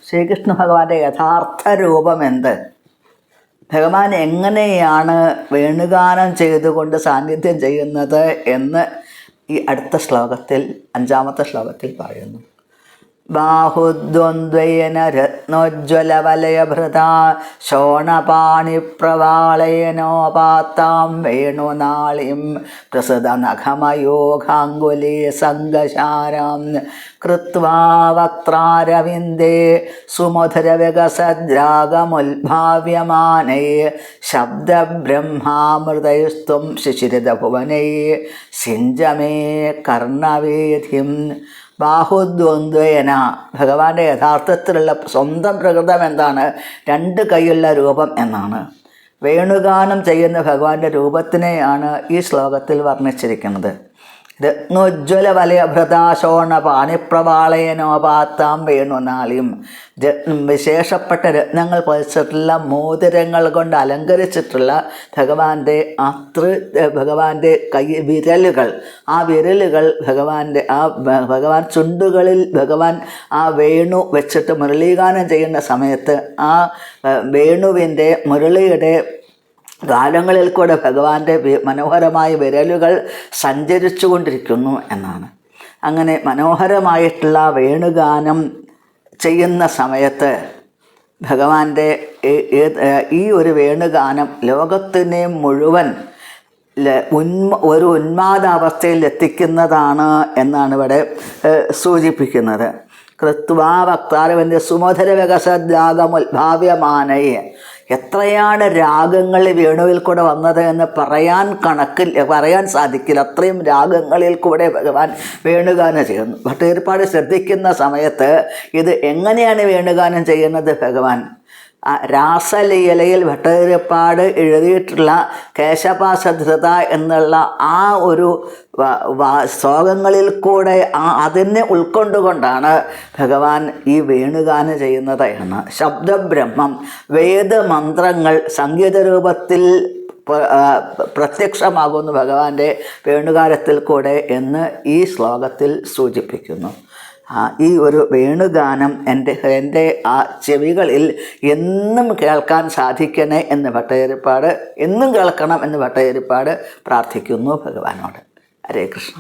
ശ്രീകൃഷ്ണ ഭഗവാന്റെ യഥാർത്ഥ രൂപം എന്ത്? ഭഗവാൻ എങ്ങനെയാണ് വേണുഗാനം ചെയ്തുകൊണ്ട് സാന്നിധ്യം ചെയ്യുന്നത് എന്ന് ഈ അടുത്ത ശ്ലോകത്തിൽ, 5-ാമത്തെ ശ്ലോകത്തിൽ പറയുന്നു. ബാഹുദ്വന്ദ്വയേന രത്നോജ്വലവലയഭൃതാ ശോണപാണിപ്രവാളയനോപാത്താം വേണുനാളിം പ്രസൃതനഖമയോഘാങ്കുലീ സംഗശാരാം കൃത്വാ വക്ത്രാരവിന്ദേ സുമധുരവികസദ്രാഗമുദ്ഭാവ്യമാനൈ ശബ്ദബ്രഹ്മാമൃതൈസ്ത്വം ശിശിരിതഭുവനൈ സിഞ്ചമേ കർണവേധിം. ബാഹുദ്വന്ദ്വേന, ഭഗവാന്റെ യഥാർത്ഥത്തിലുള്ള സ്വന്തം പ്രകൃതം എന്താണ്? 2 കൈയുള്ള രൂപം എന്നാണ്. വേണുഗാനം ചെയ്യുന്ന ഭഗവാന്റെ രൂപത്തിനെയാണ് ഈ ശ്ലോകത്തിൽ വർണ്ണിച്ചിരിക്കുന്നത്. രത്നോജ്വല വലയഭൃതാശോണ പാണിപ്രവാളയനോപാത്താം വേണുനാളിയും, വിശേഷപ്പെട്ട രത്നങ്ങൾ പതിച്ചിട്ടുള്ള മോതിരങ്ങൾ കൊണ്ട് അലങ്കരിച്ചിട്ടുള്ള ഭഗവാന്റെ കൈ വിരലുകൾ, ആ വിരലുകൾ ഭഗവാൻ ചുണ്ടുകളിൽ ഭഗവാൻ ആ വേണു വെച്ചിട്ട് മുരളീഗാനം ചെയ്യുന്ന സമയത്ത് ആ വേണുവിൻ്റെ മുരളിയുടെ ഗാനങ്ങളിൽ കൂടെ ഭഗവാന്റെ മനോഹരമായ വിരലുകൾ സഞ്ചരിച്ചു കൊണ്ടിരിക്കുന്നു എന്നാണ്. അങ്ങനെ മനോഹരമായിട്ടുള്ള വേണുഗാനം ചെയ്യുന്ന സമയത്ത് ഭഗവാന്റെ ഈ ഒരു വേണുഗാനം ലോകത്തിനെ മുഴുവൻ ഒരു ഉന്മാദാവസ്ഥയിൽ എത്തിക്കുന്നതാണ് എന്നാണ് ഇവിടെ സൂചിപ്പിക്കുന്നത്. കൃത്വാ വക്താരവന്റെ സുമധുര വികസദ്രാഗമുദ്ഭാവ്യമാനയെ, എത്രയാണ് രാഗങ്ങൾ വേണുവിൽ കൂടെ വന്നത് എന്ന് പറയാൻ സാധിക്കില്ല. അത്രയും രാഗങ്ങളിൽ കൂടെ ഭഗവാൻ വേണുഗാനം ചെയ്യുന്നു. ഭട്ടതിരിപ്പാട് ശ്രദ്ധിക്കുന്ന സമയത്ത് ഇത് എങ്ങനെയാണ് വേണുഗാനം ചെയ്യുന്നത്? ഭഗവാൻ രാസലീലയിൽ ഭട്ടതിരിപ്പാട് എഴുതിയിട്ടുള്ള കേശപാശധൃത എന്നുള്ള ആ ഒരു ശ്ലോകങ്ങളിൽ കൂടെ അതിനെ ഉൾക്കൊണ്ടുകൊണ്ടാണ് ഭഗവാൻ ഈ വേണുഗാനം ചെയ്യുന്നത് എന്ന്. ശബ്ദബ്രഹ്മം, വേദമന്ത്രങ്ങൾ സംഗീത രൂപത്തിൽ പ്രത്യക്ഷമാകുന്നു ഭഗവാന്റെ വേണുഗാനത്തിൽ കൂടെ എന്ന് ഈ ശ്ലോകത്തിൽ സൂചിപ്പിക്കുന്നു. ഈ ഒരു വേണുഗാനം എൻ്റെ ആ ചെവികളിൽ എന്നും കേൾക്കാൻ സാധിക്കണേ എന്ന് ഭട്ടതിരിപ്പാട്, എന്നും കേൾക്കണം എന്ന് ഭട്ടതിരിപ്പാട് പ്രാർത്ഥിക്കുന്നു ഭഗവാനോട്. ഹരേ കൃഷ്ണ.